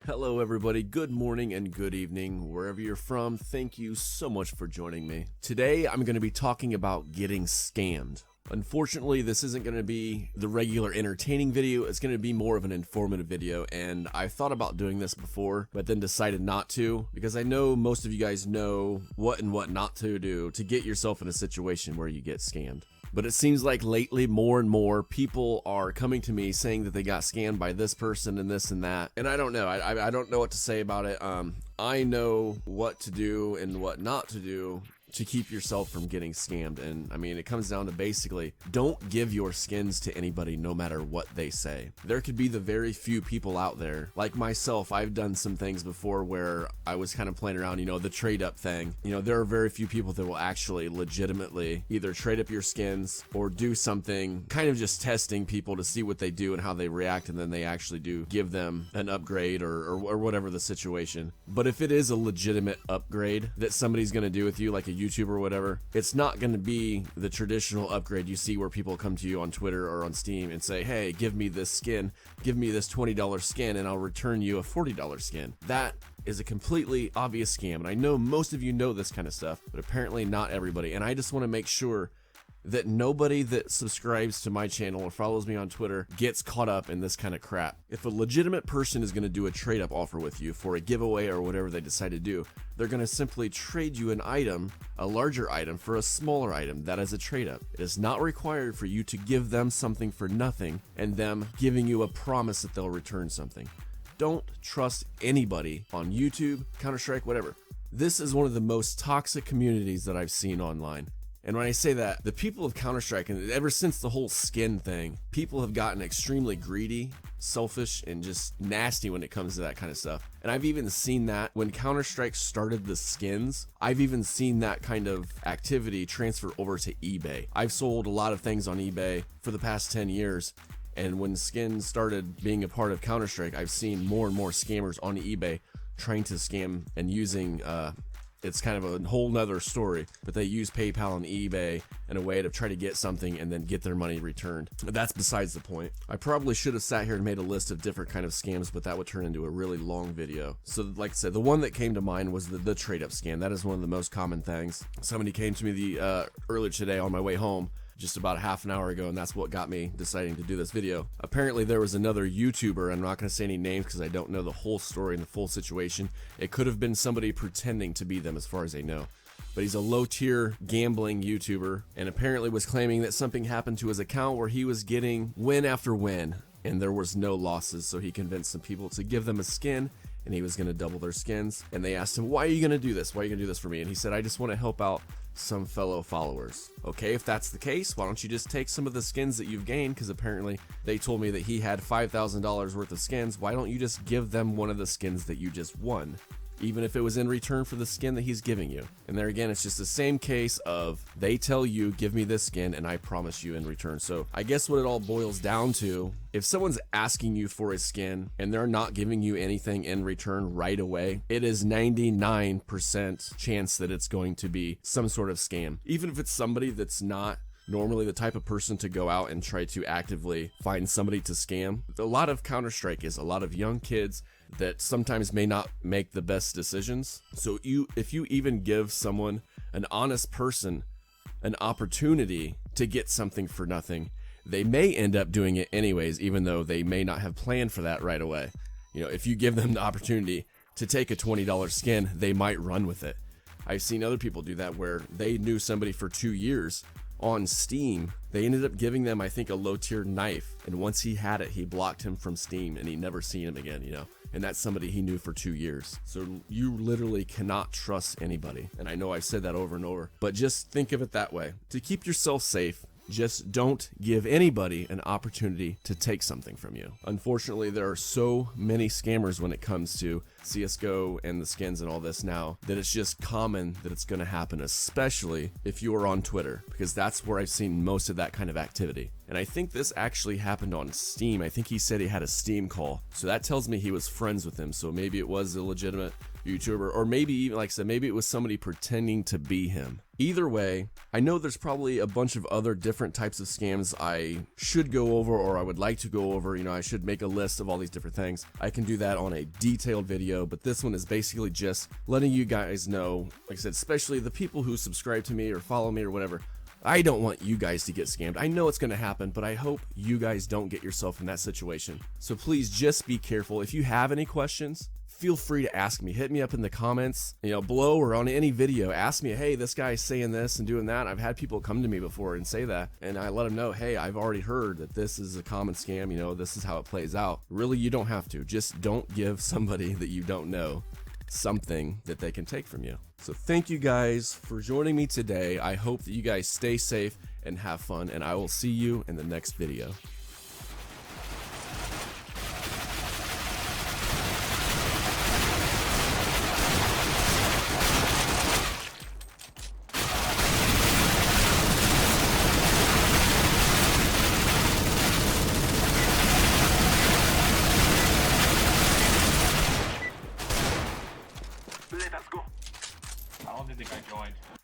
Hello everybody, good morning and good evening, wherever you're from. Thank you so much for joining me. Today I'm going to be talking about getting scammed. Unfortunately, this isn't going to be the regular entertaining video, it's going to be more of an informative video, and I've thought about doing this before, but then decided not to, because I know most of you guys know what and what not to do to get yourself in a situation where you get scammed. But it seems like lately more and more people are coming to me saying that they got scammed by this person and this and that. And I don't know. I don't know what to say about it. I know what to do and what not to do to keep yourself from getting scammed. And I mean, it comes down to basically don't give your skins to anybody no matter what they say. There could be the very few people out there, like myself. I've done some things before where I was kind of playing around, the trade up thing. There are very few people that will actually legitimately either trade up your skins or do something, kind of just testing people to see what they do and how they react, and then they actually do give them an upgrade or whatever the situation. But if it is a legitimate upgrade that somebody's going to do with you, like a YouTuber or whatever, it's not going to be the traditional upgrade you see where people come to you on Twitter or on Steam and say, hey, give me this skin, give me this $20 skin and I'll return you a $40 skin. That is a completely obvious scam, and I know most of you know this kind of stuff, but apparently not everybody. And I just want to make sure that nobody that subscribes to my channel or follows me on Twitter gets caught up in this kind of crap. If a legitimate person is going to do a trade up offer with you for a giveaway or whatever they decide to do, they're going to simply trade you an item, a larger item, for a smaller item. That is a trade up. It is not required for you to give them something for nothing and them giving you a promise that they'll return something. Don't trust anybody on YouTube, Counter-Strike, whatever. This is one of the most toxic communities that I've seen online. And when I say that, the people of Counter-Strike, and ever since the whole skin thing, people have gotten extremely greedy, selfish, and just nasty when it comes to that kind of stuff. And I've even seen that when Counter-Strike started the skins, I've even seen that kind of activity transfer over to eBay. I've sold a lot of things on eBay for the past 10 years. And when skins started being a part of Counter-Strike, I've seen more and more scammers on eBay trying to scam and using, it's kind of a whole nother story, but they use PayPal and eBay in a way to try to get something and then get their money returned. But that's besides the point. I probably should have sat here and made a list of different kind of scams, but that would turn into a really long video. So like I said, the one that came to mind was the trade up scam. That is one of the most common things. Somebody came to me earlier today on my way home, just about a half an hour ago, and that's what got me deciding to do this video. Apparently there was another YouTuber, I'm not going to say any names because I don't know the whole story and the full situation. It could have been somebody pretending to be them as far as I know. But he's a low-tier gambling YouTuber, and apparently was claiming that something happened to his account where he was getting win after win, and there was no losses, so he convinced some people to give them a skin, and he was going to double their skins. And they asked him, why are you going to do this? Why are you going to do this for me? And he said, I just want to help out some fellow followers. Okay, if that's the case, why don't you just take some of the skins that you've gained? Because apparently they told me that he had $5,000 worth of skins. Why don't you just give them one of the skins that you just won, even if it was in return for the skin that he's giving you? And there again, it's just the same case of they tell you, give me this skin and I promise you in return. So I guess what it all boils down to, if someone's asking you for a skin and they're not giving you anything in return right away, it is 99% chance that it's going to be some sort of scam. Even if it's somebody that's not normally the type of person to go out and try to actively find somebody to scam. A lot of Counter-Strike is a lot of young kids that sometimes may not make the best decisions. So if you even give someone, an honest person, an opportunity to get something for nothing, they may end up doing it anyways, even though they may not have planned for that right away. If you give them the opportunity to take a $20 skin, they might run with it. I've seen other people do that where they knew somebody for 2 years on Steam. They ended up giving them, I think, a low-tier knife, and once he had it, he blocked him from Steam and he never seen him again, and that's somebody he knew for 2 years. So you literally cannot trust anybody, and I know I've said that over and over, but just think of it that way. To keep yourself safe, just don't give anybody an opportunity to take something from you. Unfortunately, there are so many scammers when it comes to CSGO and the skins and all this now that it's just common that it's going to happen, especially if you are on Twitter, because that's where I've seen most of that kind of activity. And I think this actually happened on Steam. I think he said he had a Steam call. So that tells me he was friends with him. So maybe it was a legitimate YouTuber, or maybe even, like I said, maybe it was somebody pretending to be him. Either way, I know there's probably a bunch of other different types of scams I should go over, or I would like to go over. You know, I should make a list of all these different things. I can do that on a detailed video, but this one is basically just letting you guys know, like I said, especially the people who subscribe to me or follow me or whatever. I don't want you guys to get scammed. I know it's going to happen, but I hope you guys don't get yourself in that situation. So please just be careful. If you have any questions, feel free to ask me. Hit me up in the comments, you know, below or on any video. Ask me, hey, this guy's saying this and doing that. I've had people come to me before and say that, and I let them know, hey, I've already heard that this is a common scam. You know, this is how it plays out. Really, you don't have to. Just don't give somebody that you don't know something that they can take from you. So thank you guys for joining me today. I hope that you guys stay safe and have fun, and I will see you in the next video. Let's go. I don't think I joined.